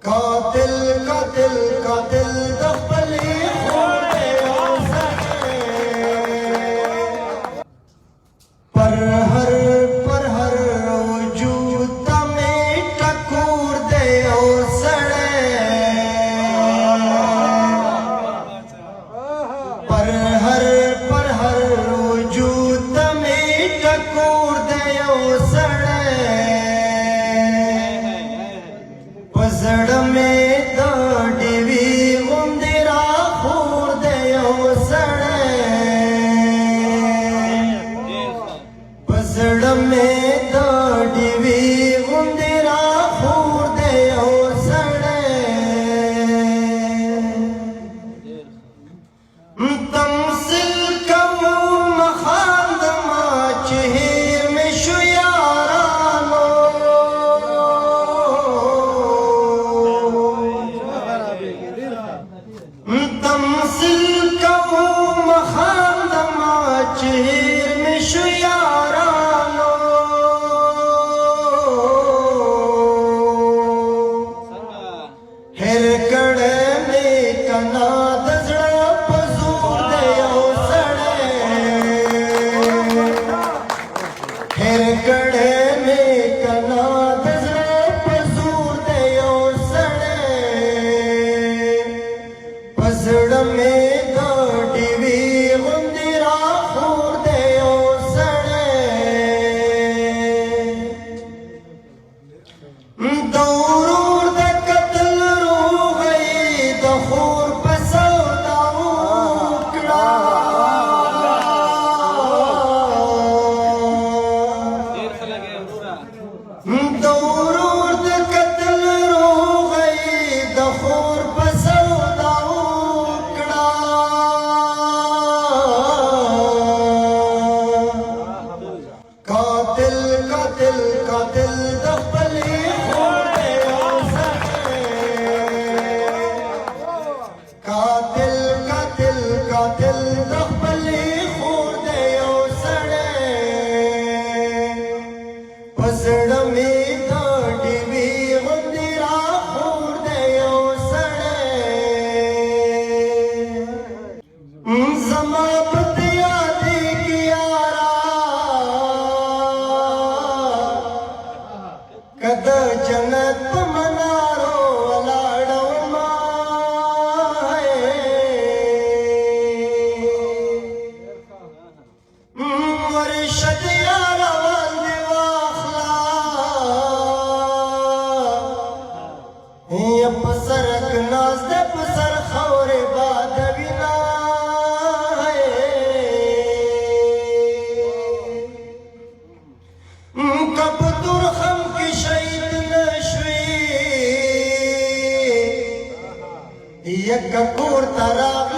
قاتل قاتل قاتل د خپلې خور دی او سړی پر هر وجود ته مې ټکور دی او سړی پر هر وجود ته مې ټکور دی او سړی زړه مې د ډیوې غوندې راخور دی او سړی په زړه مې د ډیوې غوندې راخور دی او سړی تمثیل کوم خاندمه چې هیر مې شو یارانو تمثیل کوم خاندمه چې هیر مې شو یارانو هیر کړی مې کنا د زړه په زور دی او سړی هیر کړی مې کنا د زړه په زور دی او سړی په زړه مې د ډیوې غوندې راخور دی او سړی د ورور د قتل روغۍ د خور په سودا وکړه د ورور د قتل روغۍ د خور په سودا وکړه قاتل قاتل قاتل د خپلې خور دی او سړی قاتل قاتل قاتل د خپلې خور دی او سړی په زړه مې د ډیوې غوندې راخور دی او سړی زما په ته یادېږي یاره که د جنت په منارو ولاړه ومه مرشد یاره ول دې واخله یا په سرک ناست دی په سر خاورې بادوینه که په تورخم کې شهید نه شوې یکه کور ته راغلی